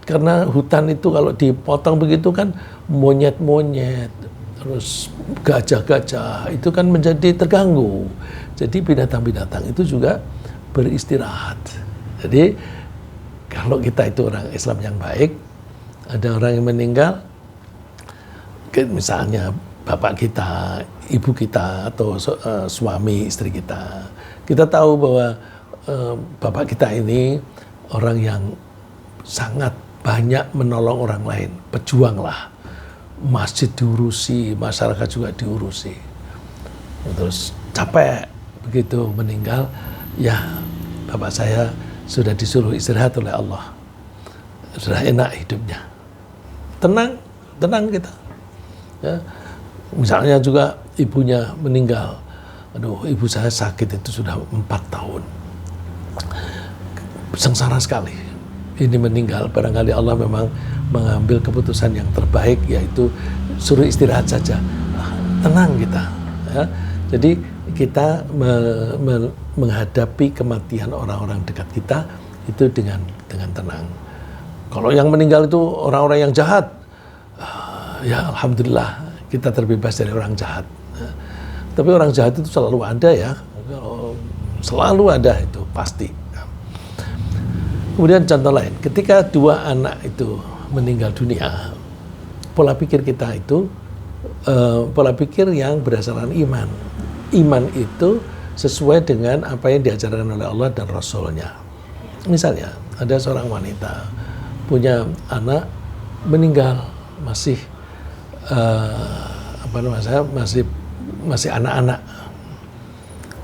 S1: Karena hutan itu kalau dipotong begitu kan monyet-monyet, terus gajah-gajah, itu kan menjadi terganggu. Jadi binatang-binatang itu juga beristirahat. Jadi kalau kita itu orang Islam yang baik, ada orang yang meninggal, misalnya bapak kita, ibu kita, atau suami istri kita. Kita tahu bahwa bapak kita ini orang yang sangat banyak menolong orang lain, pejuang lah. Masjid diurusi, masyarakat juga diurusi. Terus capek begitu meninggal, ya bapak saya sudah disuruh istirahat oleh Allah. Sudah enak hidupnya. Tenang kita. Ya. Misalnya juga ibunya meninggal. Aduh, ibu saya sakit itu sudah 4 tahun. Sengsara sekali. Ini meninggal, barangkali Allah memang mengambil keputusan yang terbaik, yaitu suruh istirahat saja. Tenang kita. Ya. Jadi kita menghadapi kematian orang-orang dekat kita itu dengan tenang. Kalau yang meninggal itu orang-orang yang jahat, ya alhamdulillah kita terbebas dari orang jahat. Tapi orang jahat itu selalu ada ya, selalu ada itu pasti. Kemudian contoh lain, ketika 2 anak itu meninggal dunia, pola pikir kita itu pola pikir yang berdasarkan iman. Iman itu sesuai dengan apa yang diajarkan oleh Allah dan Rasul-Nya. Misalnya ada seorang wanita punya anak meninggal masih masih anak-anak.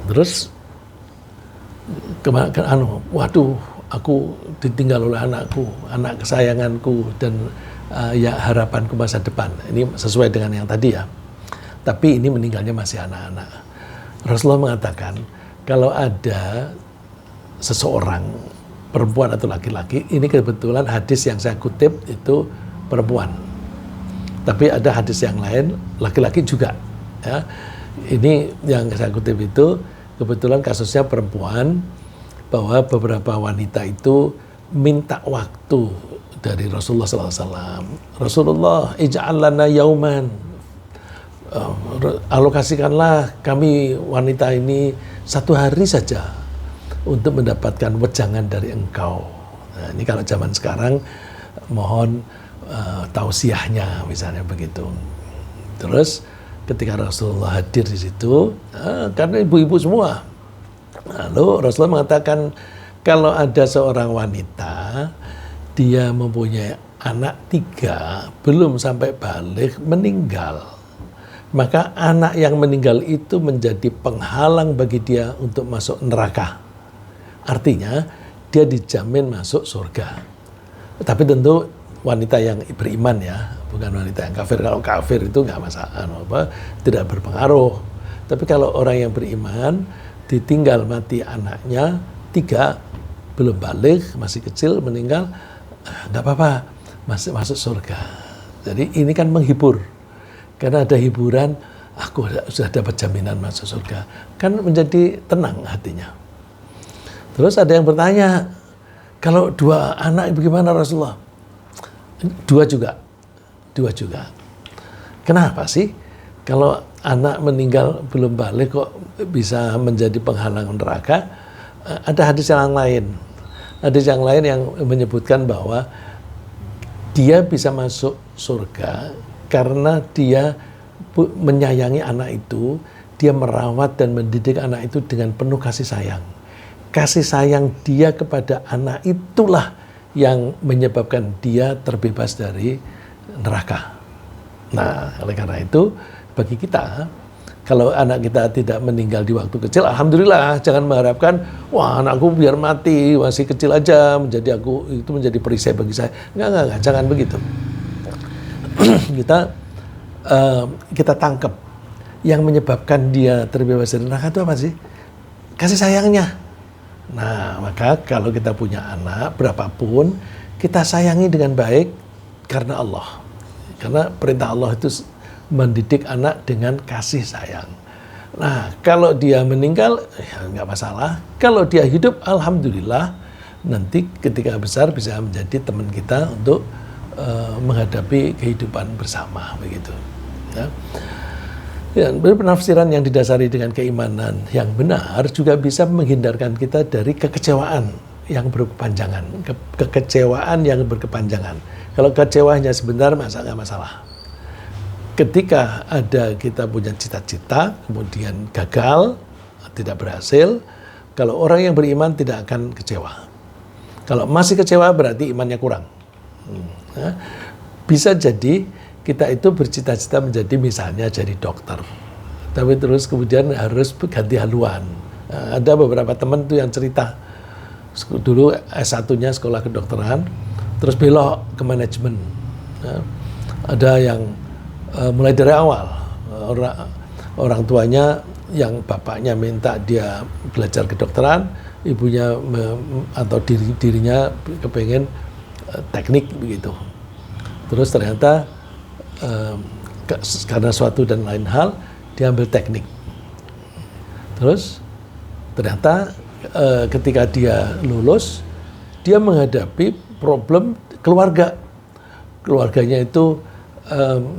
S1: Terus waduh, aku ditinggal oleh anakku, anak kesayanganku, dan ya harapanku masa depan. Ini sesuai dengan yang tadi ya. Tapi ini meninggalnya masih anak-anak. Rasulullah mengatakan, kalau ada seseorang, perempuan atau laki-laki, ini kebetulan hadis yang saya kutip itu perempuan. Tapi ada hadis yang lain, laki-laki juga. Ya. Ini yang saya kutip itu, kebetulan kasusnya perempuan, bahwa beberapa wanita itu minta waktu dari Rasulullah SAW. Rasulullah, ij'al lana yauman, alokasikanlah kami wanita ini 1 hari saja untuk mendapatkan wejangan dari engkau. Nah, ini kalau zaman sekarang mohon tausiahnya misalnya begitu. Terus ketika Rasulullah hadir di situ, karena ibu-ibu semua, lalu Rasulullah mengatakan kalau ada seorang wanita dia mempunyai anak 3 belum sampai balik meninggal, maka anak yang meninggal itu menjadi penghalang bagi dia untuk masuk neraka. Artinya dia dijamin masuk surga. Tapi tentu wanita yang beriman ya, bukan wanita yang kafir. Kalau kafir itu nggak masalah, tidak berpengaruh. Tapi kalau orang yang beriman ditinggal mati anaknya 3 belum balik, masih kecil meninggal, nggak apa-apa, masuk surga. Jadi ini kan menghibur, karena ada hiburan, aku sudah dapat jaminan masuk surga, kan menjadi tenang hatinya. Terus ada yang bertanya, kalau 2 anak bagaimana Rasulullah? 2 juga. Kenapa sih kalau anak meninggal belum balik kok bisa menjadi penghalang neraka? Ada hadis yang lain. Hadis yang lain yang menyebutkan bahwa dia bisa masuk surga karena dia menyayangi anak itu, dia merawat dan mendidik anak itu dengan penuh kasih sayang. Kasih sayang dia kepada anak itulah yang menyebabkan dia terbebas dari neraka. Nah, oleh karena itu, bagi kita, kalau anak kita tidak meninggal di waktu kecil, alhamdulillah, jangan mengharapkan, wah anakku biar mati, masih kecil aja, itu menjadi perisai bagi saya. Enggak, jangan begitu. kita tangkap yang menyebabkan dia terbebas dari neraka itu apa sih? Kasih sayangnya. Nah, maka kalau kita punya anak, berapapun, kita sayangi dengan baik karena Allah. Karena perintah Allah itu mendidik anak dengan kasih sayang. Nah, kalau dia meninggal, ya nggak masalah. Kalau dia hidup, alhamdulillah, nanti ketika besar bisa menjadi teman kita untuk menghadapi kehidupan bersama, begitu. Ya. Dan penafsiran yang didasari dengan keimanan yang benar juga bisa menghindarkan kita dari kekecewaan yang berkepanjangan. Kekecewaan yang berkepanjangan. Kalau kecewanya sebentar, nggak masalah. Ketika ada kita punya cita-cita, kemudian gagal, tidak berhasil, kalau orang yang beriman tidak akan kecewa. Kalau masih kecewa berarti imannya kurang. Bisa jadi kita itu bercita-cita menjadi misalnya jadi dokter, tapi terus kemudian harus ganti haluan. Ada beberapa teman tuh yang cerita, dulu S1-nya sekolah kedokteran, terus belok ke manajemen. Ada yang mulai dari awal, orang tuanya yang bapaknya minta dia belajar kedokteran, ibunya atau dirinya kepengen teknik begitu. Terus ternyata karena suatu dan lain hal dia ambil teknik. Terus ternyata ketika dia lulus, dia menghadapi problem keluarganya itu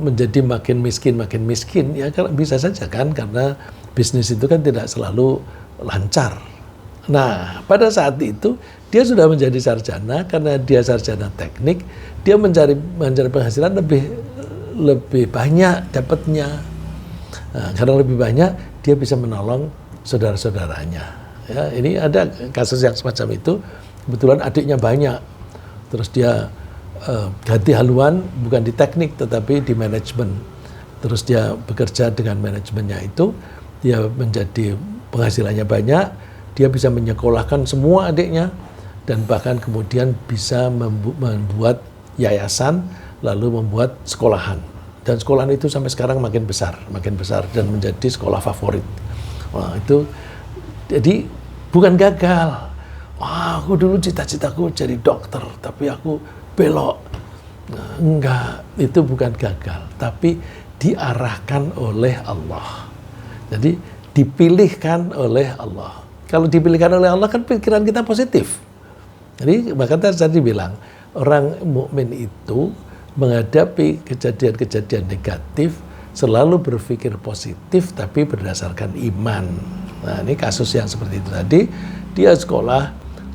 S1: menjadi makin miskin ya, bisa saja kan, karena bisnis itu kan tidak selalu lancar. Nah, pada saat itu dia sudah menjadi sarjana, karena dia sarjana teknik, dia mencari penghasilan lebih banyak dapatnya. Nah, karena lebih banyak, dia bisa menolong saudara-saudaranya. Ya, ini ada kasus yang semacam itu. Kebetulan adiknya banyak, terus dia ganti haluan bukan di teknik tetapi di manajemen. Terus dia bekerja dengan manajemennya itu, dia menjadi penghasilannya banyak, dia bisa menyekolahkan semua adiknya, dan bahkan kemudian bisa membuat yayasan, lalu membuat sekolahan. Dan sekolahan itu sampai sekarang makin besar dan menjadi sekolah favorit. Wah, itu jadi bukan gagal. Wah, aku dulu cita-citaku jadi dokter, tapi aku belok. Nah, enggak, itu bukan gagal, tapi diarahkan oleh Allah. Jadi dipilihkan oleh Allah. Kalau dipilihkan oleh Allah kan pikiran kita positif. Jadi makanya tadi bilang orang mukmin itu menghadapi kejadian-kejadian negatif selalu berpikir positif tapi berdasarkan iman. Nah, ini kasus yang seperti itu tadi. Dia sekolah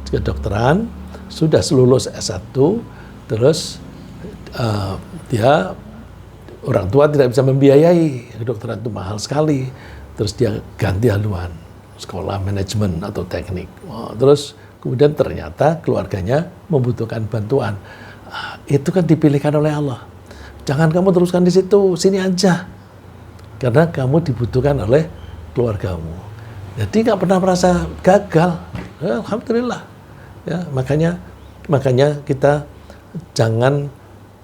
S1: kedokteran, sudah lulus S1, terus dia orang tua tidak bisa membiayai, kedokteran itu mahal sekali. Terus dia ganti haluan, sekolah manajemen atau teknik. Terus kemudian ternyata keluarganya membutuhkan bantuan. Itu kan dipilihkan oleh Allah. Jangan kamu teruskan di situ, sini aja. Karena kamu dibutuhkan oleh keluargamu. Jadi nggak pernah merasa gagal. Alhamdulillah. Ya, makanya kita jangan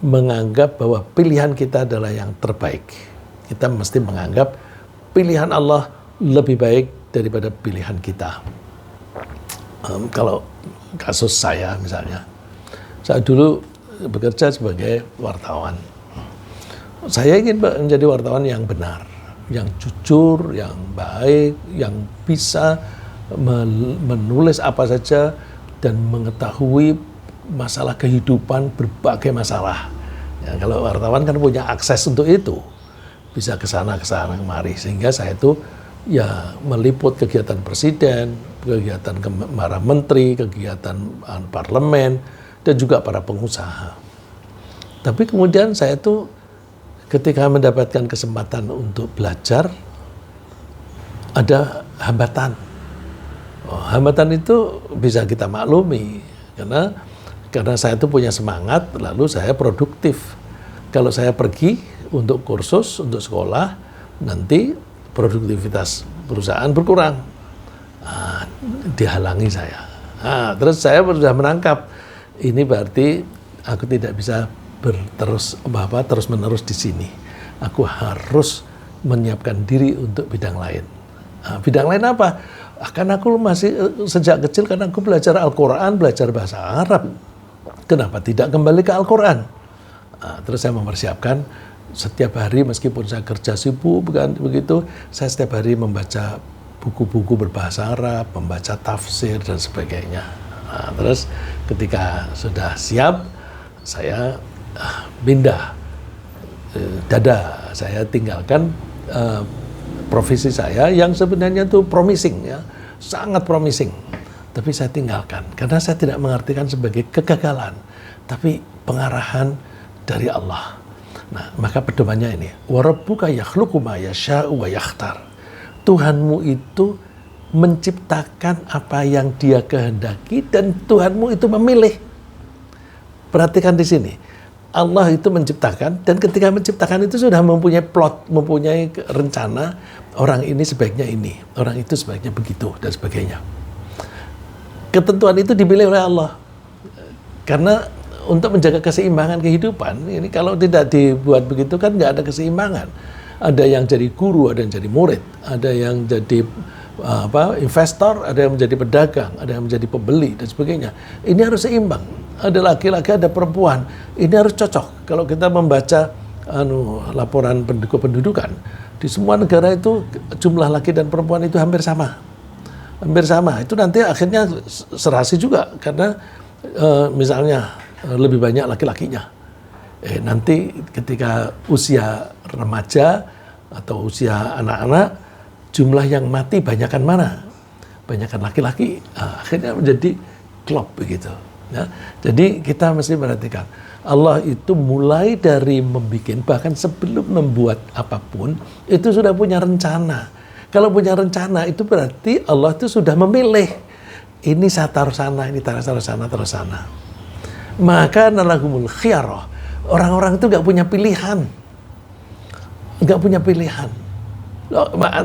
S1: menganggap bahwa pilihan kita adalah yang terbaik. Kita mesti menganggap pilihan Allah lebih baik daripada pilihan kita. Kalau kasus saya misalnya, saya dulu bekerja sebagai wartawan. Saya ingin menjadi wartawan yang benar, yang jujur, yang baik, yang bisa menulis apa saja dan mengetahui masalah kehidupan, berbagai masalah. Ya, kalau wartawan kan punya akses untuk itu, bisa ke sana kemari, sehingga saya itu ya meliput kegiatan presiden, kegiatan para menteri, kegiatan parlemen, dan juga para pengusaha. Tapi kemudian saya itu ketika mendapatkan kesempatan untuk belajar, ada hambatan. Hambatan itu bisa kita maklumi, karena saya itu punya semangat, lalu saya produktif. Kalau saya pergi untuk kursus, untuk sekolah, nanti produktivitas perusahaan berkurang. Dihalangi saya. Terus saya sudah menangkap, ini berarti aku tidak bisa terus menerus di sini. Aku harus menyiapkan diri untuk bidang lain. Bidang lain apa? Karena aku masih sejak kecil, karena aku belajar Al-Quran, belajar bahasa Arab. Kenapa tidak kembali ke Al-Quran? Terus saya mempersiapkan setiap hari, meskipun saya kerja sibuk begitu, saya setiap hari membaca buku-buku berbahasa Arab, membaca tafsir dan sebagainya. Terus ketika sudah siap, saya pindah saya tinggalkan profesi saya yang sebenarnya itu promising, ya, sangat promising, tapi saya tinggalkan karena saya tidak mengartikan sebagai kegagalan, tapi pengarahan dari Allah. Nah, maka pedomannya ini, wa rabbuka yakhluqu ma yasha'u wa yakhtar. Tuhanmu itu menciptakan apa yang Dia kehendaki dan Tuhanmu itu memilih. Perhatikan di sini. Allah itu menciptakan, dan ketika menciptakan itu sudah mempunyai plot, mempunyai rencana, orang ini sebaiknya ini, orang itu sebaiknya begitu, dan sebagainya. Ketentuan itu dipilih oleh Allah. Karena untuk menjaga keseimbangan kehidupan, ini kalau tidak dibuat begitu kan nggak ada keseimbangan. Ada yang jadi guru, ada yang jadi murid, ada yang jadi investor, ada yang menjadi pedagang, ada yang menjadi pembeli, dan sebagainya. Ini harus seimbang. Ada laki-laki, ada perempuan. Ini harus cocok. Kalau kita membaca laporan pendudukan, di semua negara itu jumlah laki dan perempuan itu hampir sama. Hampir sama. Itu nanti akhirnya serasi juga, karena misalnya lebih banyak laki-lakinya. Nanti ketika usia remaja atau usia anak-anak, jumlah yang mati banyakkan mana? Banyakkan laki-laki. Akhirnya menjadi klop begitu. Ya, jadi kita mesti perhatikan, Allah itu mulai dari membuat, bahkan sebelum membuat apapun, itu sudah punya rencana. Kalau punya rencana, itu berarti Allah itu sudah memilih. Ini saya taruh sana, ini taruh sana, taruh sana. Maka nalahumul khiyarah. Orang-orang itu nggak punya pilihan. Nggak punya pilihan.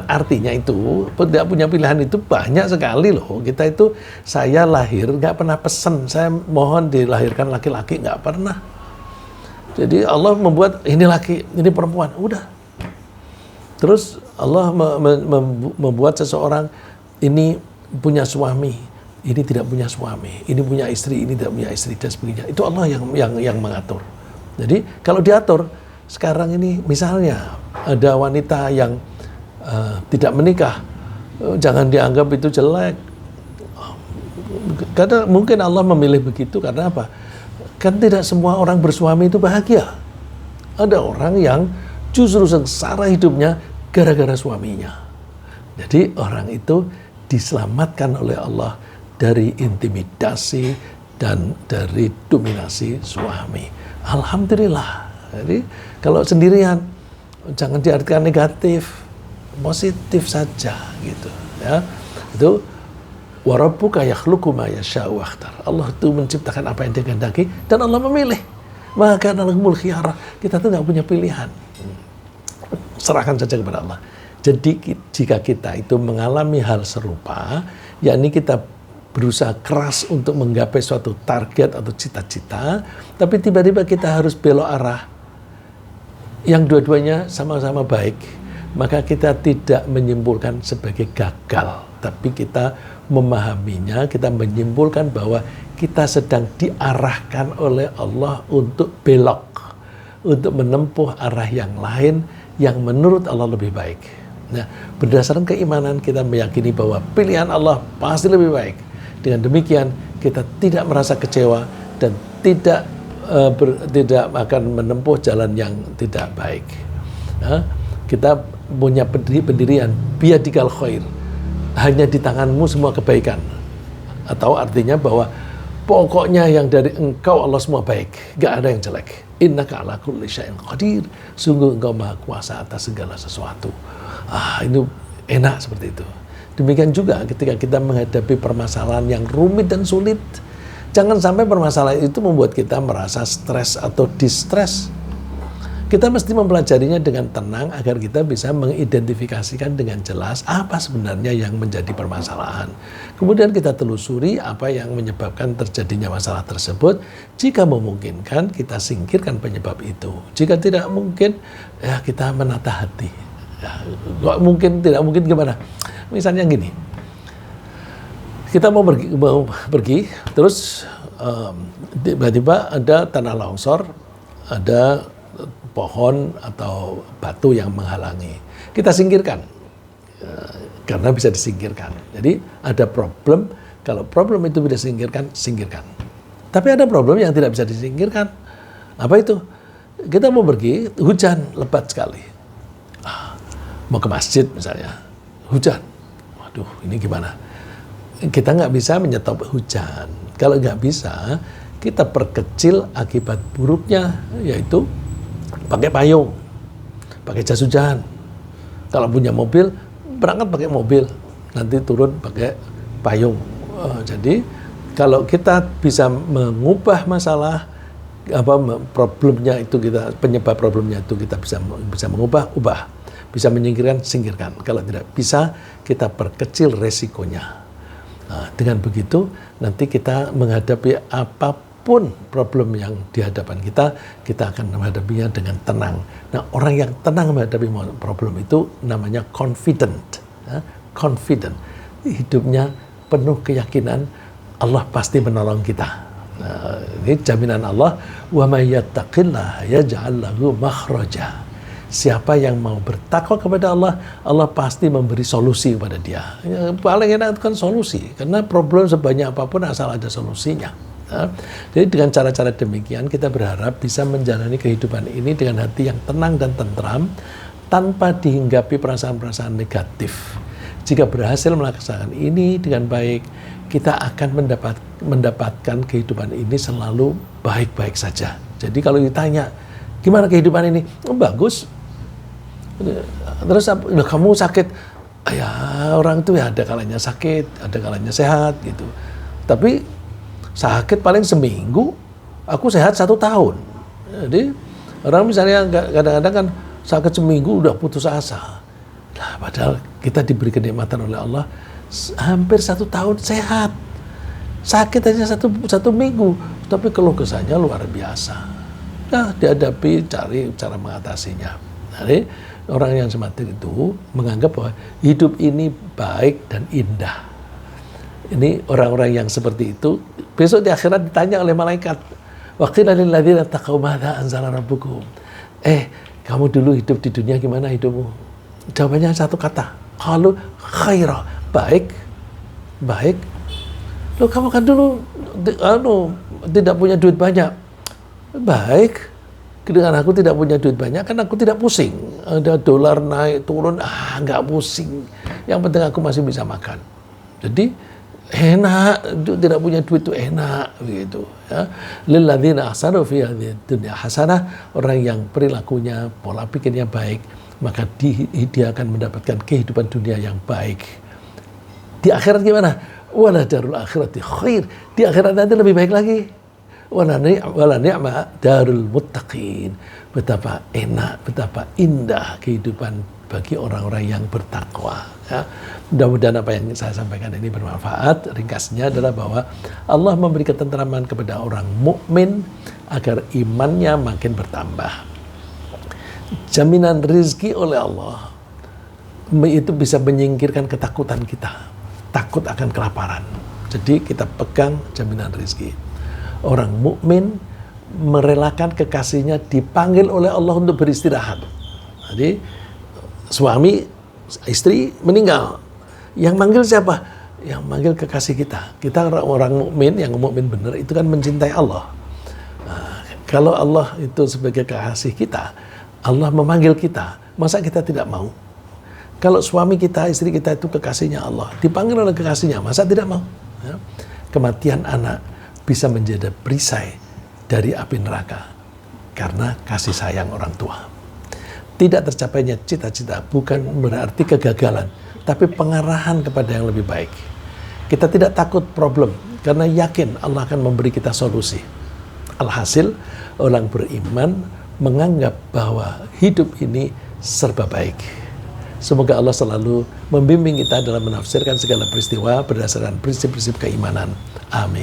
S1: Artinya itu, tidak punya pilihan itu banyak sekali loh. Kita itu, saya lahir nggak pernah pesen, saya mohon dilahirkan laki-laki, nggak pernah. Jadi Allah membuat ini laki, ini perempuan, udah. Terus Allah membuat seseorang ini punya suami, ini tidak punya suami, ini punya istri, ini tidak punya istri, dan sebagainya. Itu Allah yang mengatur. Jadi kalau diatur, sekarang ini misalnya ada wanita yang tidak menikah, jangan dianggap itu jelek. Karena mungkin Allah memilih begitu karena apa? Kan tidak semua orang bersuami itu bahagia. Ada orang yang justru sengsara hidupnya gara-gara suaminya. Jadi orang itu diselamatkan oleh Allah dari intimidasi dan dari dominasi suami. Alhamdulillah. Jadi kalau sendirian jangan diartikan negatif, positif saja gitu ya. Itu wa rabbuka yakhluqu ma yasha'u wa yakhtar. Allah itu menciptakan apa yang Dia kehendaki dan Allah memilih. Maka lahumul khiyarah. Kita tuh nggak punya pilihan. Serahkan saja kepada Allah. Jadi jika kita itu mengalami hal serupa, yakni kita berusaha keras untuk menggapai suatu target atau cita-cita, tapi tiba-tiba kita harus belok arah yang dua-duanya sama-sama baik, maka kita tidak menyimpulkan sebagai gagal, tapi kita memahaminya, kita menyimpulkan bahwa kita sedang diarahkan oleh Allah untuk belok, untuk menempuh arah yang lain yang menurut Allah lebih baik. Nah, berdasarkan keimanan kita meyakini bahwa pilihan Allah pasti lebih baik. Dengan demikian kita tidak merasa kecewa dan tidak akan menempuh jalan yang tidak baik. Nah, kita punya pendirian biyadikal khair, hanya di tanganmu semua kebaikan. Atau artinya bahwa pokoknya yang dari engkau Allah semua baik, gak ada yang jelek. Innaka ala kulli syai'in qadir. Sungguh engkau maha kuasa atas segala sesuatu. Itu enak seperti itu. Demikian juga ketika kita menghadapi permasalahan yang rumit dan sulit, jangan sampai permasalahan itu membuat kita merasa stres atau distress. Kita mesti mempelajarinya dengan tenang agar kita bisa mengidentifikasikan dengan jelas apa sebenarnya yang menjadi permasalahan. Kemudian kita telusuri apa yang menyebabkan terjadinya masalah tersebut. Jika memungkinkan, kita singkirkan penyebab itu. Jika tidak mungkin, ya kita menata hati. Ya, tidak mungkin gimana? Misalnya gini, kita mau pergi terus tiba-tiba ada tanah longsor, ada pohon atau batu yang menghalangi. Kita singkirkan, karena bisa disingkirkan. Jadi ada problem, kalau problem itu bisa disingkirkan, singkirkan. Tapi ada problem yang tidak bisa disingkirkan. Apa itu? Kita mau pergi, hujan lebat sekali. Mau ke masjid misalnya, hujan. Waduh, ini gimana? Kita nggak bisa menyetop hujan. Kalau nggak bisa, kita perkecil akibat buruknya, yaitu pakai payung, pakai jas hujan. Kalau punya mobil, berangkat pakai mobil, nanti turun pakai payung. Jadi kalau kita bisa mengubah masalah problemnya itu, penyebab problemnya itu kita bisa mengubah, ubah. Bisa menyingkirkan, singkirkan. Kalau tidak bisa, kita perkecil resikonya. Nah, dengan begitu, nanti kita menghadapi apapun problem yang di hadapan kita akan menghadapinya dengan tenang. Nah, orang yang tenang menghadapi problem itu namanya confident. Confident. Hidupnya penuh keyakinan Allah pasti menolong kita. Nah, ini jaminan Allah. Wa may yattaqillaha yaj'al lahu makhraja. Siapa yang mau bertakwa kepada Allah, Allah pasti memberi solusi kepada dia. Yang paling enak itu kan solusi, karena problem sebanyak apapun asal ada solusinya. Nah, jadi dengan cara-cara demikian kita berharap bisa menjalani kehidupan ini dengan hati yang tenang dan tentram, tanpa dihinggapi perasaan-perasaan negatif. Jika berhasil melaksanakan ini dengan baik, kita akan mendapatkan kehidupan ini selalu baik-baik saja. Jadi kalau ditanya, gimana kehidupan ini? Bagus. Terus kamu sakit, ya orang itu ya ada kalanya sakit, ada kalanya sehat gitu. Tapi sakit paling seminggu, aku sehat 1 tahun. Jadi orang misalnya kadang-kadang kan sakit seminggu udah putus asa. Nah, padahal kita diberi kenikmatan oleh Allah hampir 1 tahun sehat. Sakit hanya satu minggu, tapi keluh kesahnya luar biasa. Nah, dihadapi, cari cara mengatasinya. Jadi orang yang semacam itu menganggap bahwa hidup ini baik dan indah. Ini orang-orang yang seperti itu besok di akhirat ditanya oleh malaikat, wa qila lil ladzina taqaw madza anzala rabbukum. Kamu dulu hidup di dunia gimana hidupmu? Jawabannya satu kata, qalu khaira, baik. Loh, kamu kan dulu tidak punya duit banyak. Baik, dengan aku tidak punya duit banyak, kan aku tidak pusing. Ada dolar naik turun, nggak pusing. Yang penting aku masih bisa makan. Jadi enak, tidak punya duit itu enak, begitu. Ya. Lilladzina ahsanu fi hadhihi dunya hasanah, orang yang perilakunya, pola pikirnya baik, maka dia akan mendapatkan kehidupan dunia yang baik. Di akhirat gimana? Wala darul akhirati khair. Di akhirat nanti lebih baik lagi. Wala ni'ma darul muttaqin. Betapa enak, betapa indah kehidupan bagi orang-orang yang bertakwa. Ya. Mudah-mudahan apa yang saya sampaikan ini bermanfaat. Ringkasnya adalah bahwa Allah memberi ketentraman kepada orang mukmin agar imannya makin bertambah. Jaminan rizki oleh Allah itu bisa menyingkirkan ketakutan kita. Takut akan kelaparan. Jadi kita pegang jaminan rizki. Orang mukmin merelakan kekasihnya dipanggil oleh Allah untuk beristirahat. Jadi suami, istri meninggal. Yang manggil siapa? Yang manggil kekasih kita. Kita orang mukmin, yang mukmin benar itu kan mencintai Allah. Nah, kalau Allah itu sebagai kekasih kita, Allah memanggil kita, masa kita tidak mau? Kalau suami kita, istri kita itu kekasihnya Allah, dipanggil oleh kekasihnya, masa tidak mau? Ya. Kematian anak bisa menjadi perisai dari api neraka karena kasih sayang orang tua. Tidak tercapainya cita-cita bukan berarti kegagalan, tapi pengarahan kepada yang lebih baik. Kita tidak takut problem karena yakin Allah akan memberi kita solusi. Alhasil, orang beriman menganggap bahwa hidup ini serba baik. Semoga Allah selalu membimbing kita dalam menafsirkan segala peristiwa berdasarkan prinsip-prinsip keimanan. Amin.